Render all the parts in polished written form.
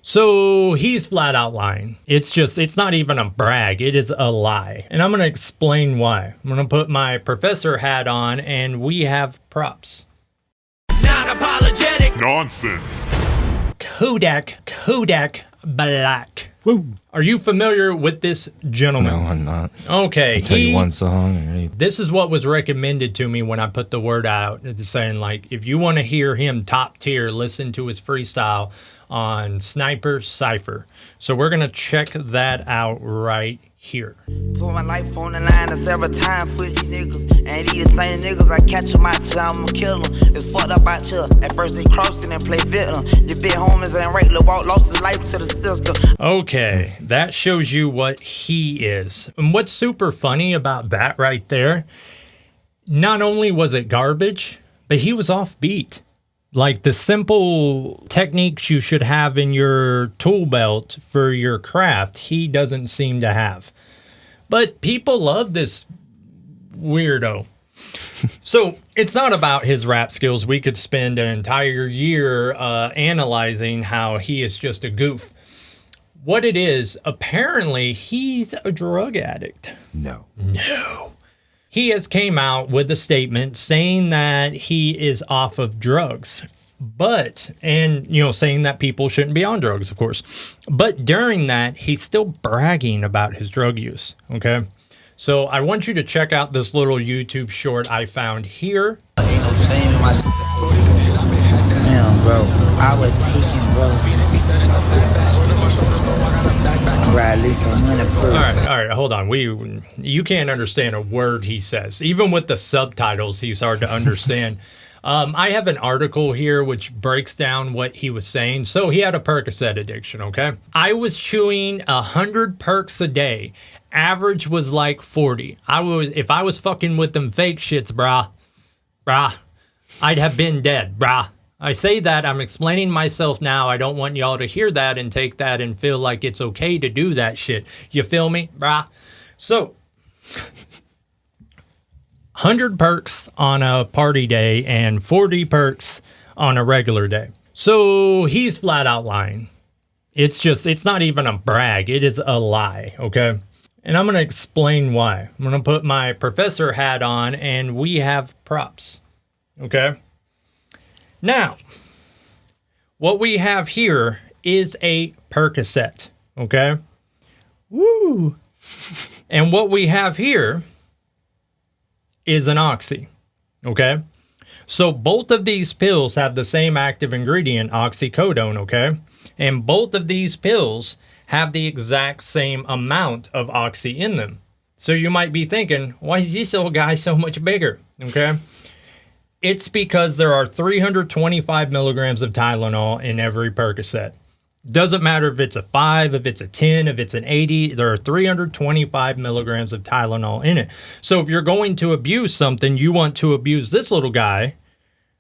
So he's flat out lying. It's not even a brag. It is a lie. And I'm going to explain why. I'm going to put my professor hat on and we have props. Non Apologetic Nonsense. Kodak Black. Woo. Are you familiar with this gentleman? No, I'm not. Okay. I'll tell you one song. Or anything. This is what was recommended to me when I put the word out. It's saying, like, if you want to hear him top tier, listen to his freestyle on Sniper Cypher. So we're going to check that out right here. Put my life on the line several times for these niggas. And these the same niggas I catch them out till I'ma kill them. It's fucked up out here. At first they crossing and play victim. Your big homies ain't right. Lil' Walt lost his life to the system. Okay, that shows you what he is. And what's super funny about that right there, not only was it garbage, but he was off beat. Like the simple techniques you should have in your tool belt for your craft, he doesn't seem to have. But people love this weirdo. So it's not about his rap skills. We could spend an entire year analyzing how he is just a goof. What it is, apparently he's a drug addict. No. He has came out with a statement saying that he is off of drugs, saying that people shouldn't be on drugs, of course. But during that, he's still bragging about his drug use, okay? So I want you to check out this little YouTube short I found here. Ain't no shame in my damn, bro. I was taking, bro. Right, at least 100 per. All right, hold on. You can't understand a word he says. Even with the subtitles, he's hard to understand. I have an article here which breaks down what he was saying. So he had a Percocet addiction, okay? I was chewing 100 perks a day. Average was like 40. If I was fucking with them fake shits, brah, I'd have been dead, brah. I say that, I'm explaining myself now. I don't want y'all to hear that and take that and feel like it's okay to do that shit. You feel me, brah? So, 100 perks on a party day and 40 perks on a regular day. So, he's flat out lying. It's not even a brag. It is a lie, okay? And I'm going to explain why. I'm going to put my professor hat on and we have props, okay? Now, what we have here is a Percocet, okay? Woo! And what we have here is an Oxy, okay? So both of these pills have the same active ingredient, oxycodone, okay? And both of these pills have the exact same amount of oxy in them. So you might be thinking, why is this little guy so much bigger, okay? It's because there are 325 milligrams of Tylenol in every Percocet. Doesn't matter if it's a 5, if it's a 10, if it's an 80, there are 325 milligrams of Tylenol in it. So if you're going to abuse something, you want to abuse this little guy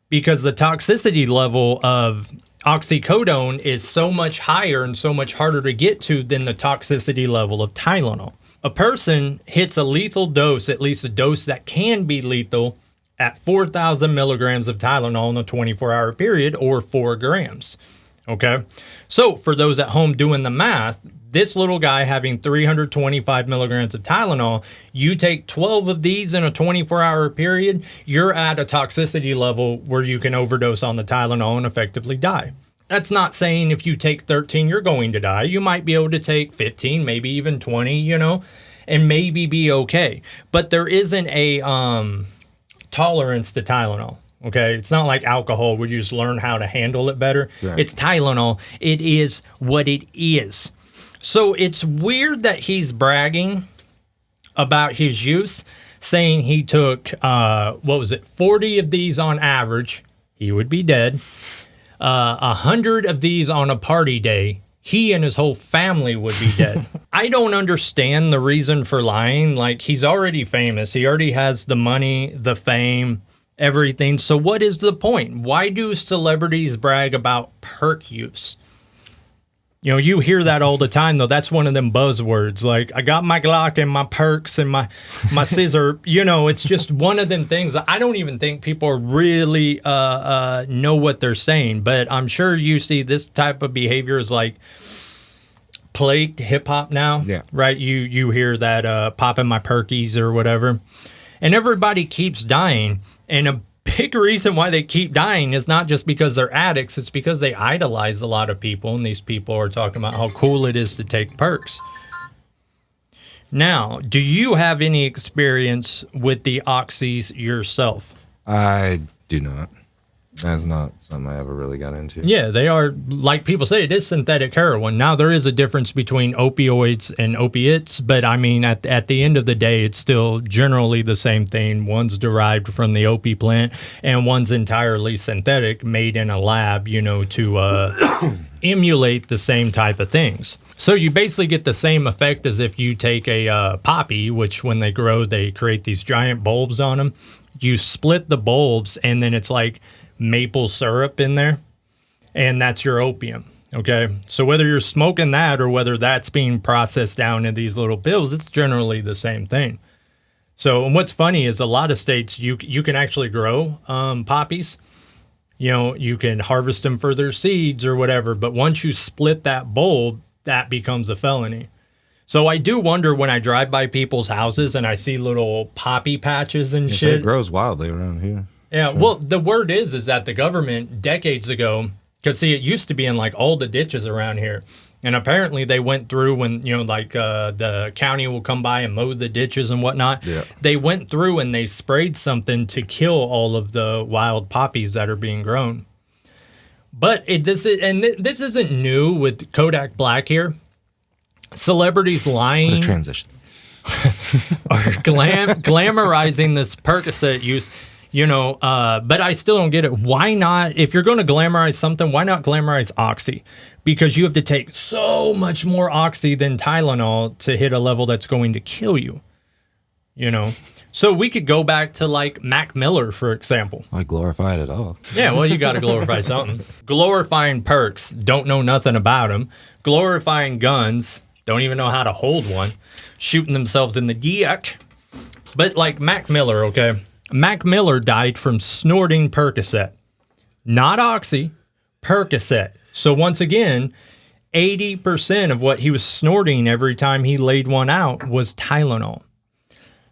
because the toxicity level of oxycodone is so much higher and so much harder to get to than the toxicity level of Tylenol. A person hits a lethal dose, at least a dose that can be lethal, at 4,000 milligrams of Tylenol in a 24-hour period, or 4 grams, okay? So for those at home doing the math, this little guy having 325 milligrams of Tylenol, you take 12 of these in a 24-hour period, you're at a toxicity level where you can overdose on the Tylenol and effectively die. That's not saying if you take 13, you're going to die. You might be able to take 15, maybe even 20, and maybe be okay. But there isn't a tolerance to Tylenol, okay? It's not like alcohol where you just learn how to handle it better. Right. It's Tylenol. It is what it is. So it's weird that he's bragging about his use, saying he took, 40 of these on average. He would be dead. 100 of these on a party day. He and his whole family would be dead. I don't understand the reason for lying. Like, he's already famous. He already has the money, the fame, everything. So what is the point? Why do celebrities brag about perk use? You know, you hear that all the time, though. That's one of them buzzwords. Like, I got my Glock and my perks and my scissor. You know, it's just one of them things that I don't even think people really know what they're saying. But I'm sure you see this type of behavior is like plagued hip hop now. Yeah. Right? You hear that popping my perkies or whatever. And everybody keeps dying. And a big reason why they keep dying is not just because they're addicts. It's because they idolize a lot of people. And these people are talking about how cool it is to take perks. Now, do you have any experience with the oxys yourself? I do not. That's not something I ever really got into. Yeah, they are, like people say, it is synthetic heroin. Now, there is a difference between opioids and opiates, but I mean, at the end of the day, it's still generally the same thing. One's derived from the opi plant, and one's entirely synthetic, made in a lab, you know, to emulate the same type of things. So you basically get the same effect as if you take a poppy, which when they grow, they create these giant bulbs on them. You split the bulbs, and then it's like maple syrup in there, and that's your opium. Okay, so whether you're smoking that or whether that's being processed down in these little pills, it's generally the same thing. So, and what's funny is a lot of states you can actually grow poppies. You know, you can harvest them for their seeds or whatever, but once you split that bulb, that becomes a felony. So I do wonder when I drive by people's houses and I see little poppy patches and shit. It grows wildly around here. Yeah, well, the word is that the government decades ago, because see, it used to be in like all the ditches around here, and apparently they went through when, you know, like the county will come by and mow the ditches and whatnot. Yeah. They went through and they sprayed something to kill all of the wild poppies that are being grown. But this isn't new with Kodak Black here. Celebrities lying. What a transition. Or glamorizing this Percocet use. You know, but I still don't get it. Why not? If you're going to glamorize something, why not glamorize Oxy? Because you have to take so much more Oxy than Tylenol to hit a level that's going to kill you. You know? So we could go back to like Mac Miller, for example. I glorified it all. Yeah, well, you got to glorify something. Glorifying perks, don't know nothing about them. Glorifying guns, don't even know how to hold one. Shooting themselves in the dick. But like Mac Miller, okay? Mac Miller died from snorting Percocet. Not Oxy, Percocet. So once again, 80% of what he was snorting every time he laid one out was Tylenol.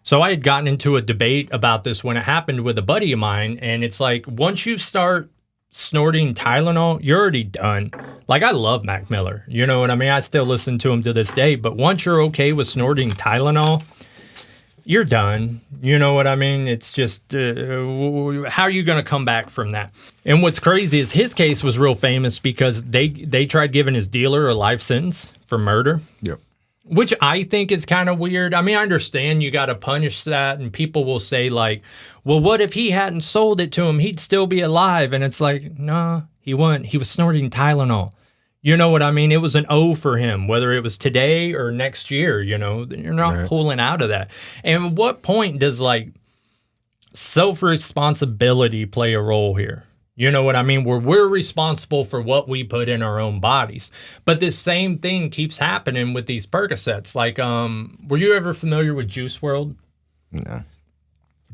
So I had gotten into a debate about this when it happened with a buddy of mine, and it's like, once you start snorting Tylenol, you're already done. Like, I love Mac Miller. You know what I mean? I still listen to him to this day, but once you're okay with snorting Tylenol, you're done. You know what I mean? It's just, how are you going to come back from that? And what's crazy is his case was real famous because they tried giving his dealer a life sentence for murder. Yep. Which I think is kind of weird. I mean, I understand you got to punish that, and people will say like, well, what if he hadn't sold it to him? He'd still be alive. And it's like, nah, he wouldn't. He was snorting Tylenol. You know what I mean? It was an O for him, whether it was today or next year, you know, you're not pulling out of that. And what point does like self-responsibility play a role here? You know what I mean? Where we're responsible for what we put in our own bodies. But this same thing keeps happening with these Percocets. Like, were you ever familiar with Juice WRLD? No.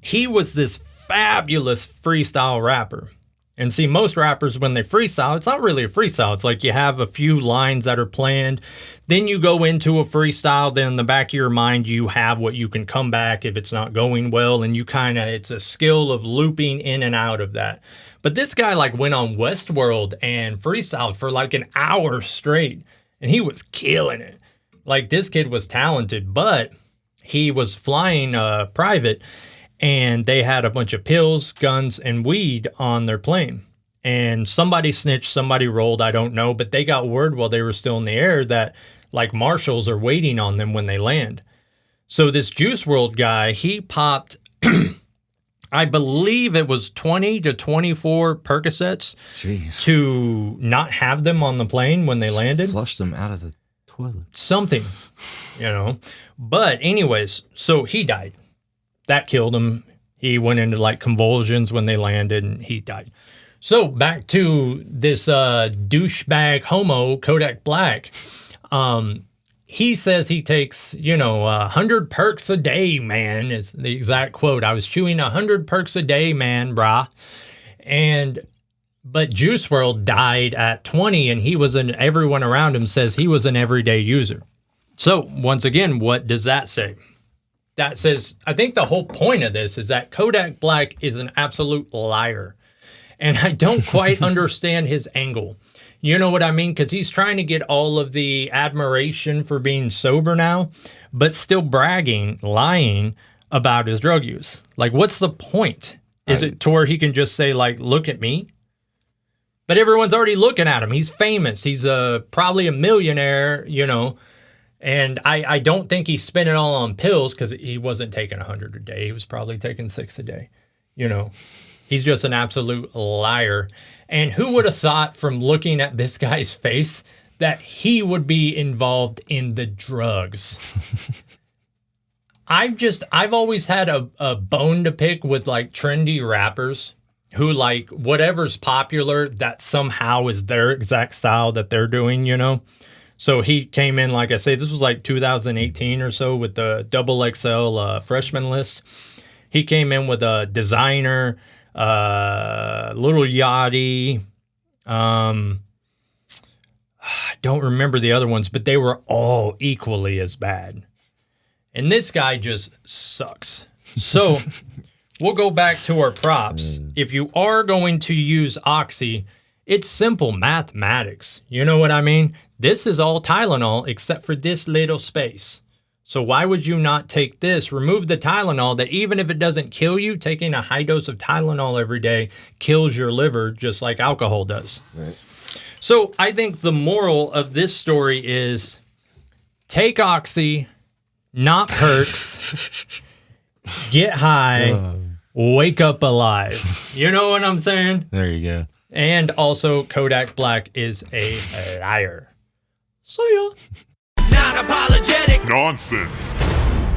He was this fabulous freestyle rapper. And see, most rappers, when they freestyle, it's not really a freestyle. It's like you have a few lines that are planned. Then you go into a freestyle. Then in the back of your mind, you have what you can come back if it's not going well. And you kind of, it's a skill of looping in and out of that. But this guy like went on Westworld and freestyled for like an hour straight. And he was killing it. Like, this kid was talented, but he was flying private. And they had a bunch of pills, guns, and weed on their plane. And somebody snitched, somebody rolled, I don't know. But they got word while they were still in the air that, like, marshals are waiting on them when they land. So this Juice WRLD guy, he popped, I believe it was 20 to 24 Percocets. Jeez. To not have them on the plane when they landed. Flush them out of the toilet. Something, you know. But anyways, so he died. That killed him. He went into like convulsions when they landed and he died. So back to this douchebag homo, Kodak Black. He says he takes, 100 perks a day, man, is the exact quote. I was chewing 100 perks a day, man, brah. But Juice WRLD died at 20, and everyone around him says he was an everyday user. So once again, what does that say? That says, I think the whole point of this is that Kodak Black is an absolute liar. And I don't quite understand his angle. You know what I mean? Because he's trying to get all of the admiration for being sober now, but still bragging, lying about his drug use. Like, what's the point? Is it to where he can just say, like, look at me? But everyone's already looking at him. He's famous. He's probably a millionaire, And I don't think he spent it all on pills because he wasn't taking 100 a day. He was probably taking 6 a day. He's just an absolute liar. And who would have thought from looking at this guy's face that he would be involved in the drugs? I've always had a bone to pick with like trendy rappers who like whatever's popular that somehow is their exact style that they're doing, So he came in, like I say, this was like 2018 or so with the XXL freshman list. He came in with a designer, Little Yachty. I don't remember the other ones, but they were all equally as bad. And this guy just sucks. So we'll go back to our props. If you are going to use Oxy, it's simple mathematics. You know what I mean? This is all Tylenol except for this little space. So why would you not take this, remove the Tylenol that even if it doesn't kill you, taking a high dose of Tylenol every day kills your liver just like alcohol does. Right. So I think the moral of this story is take Oxy, not perks, get high, wake up alive. You know what I'm saying? There you go. And also Kodak Black is a liar. See ya. Non Apologetic Nonsense.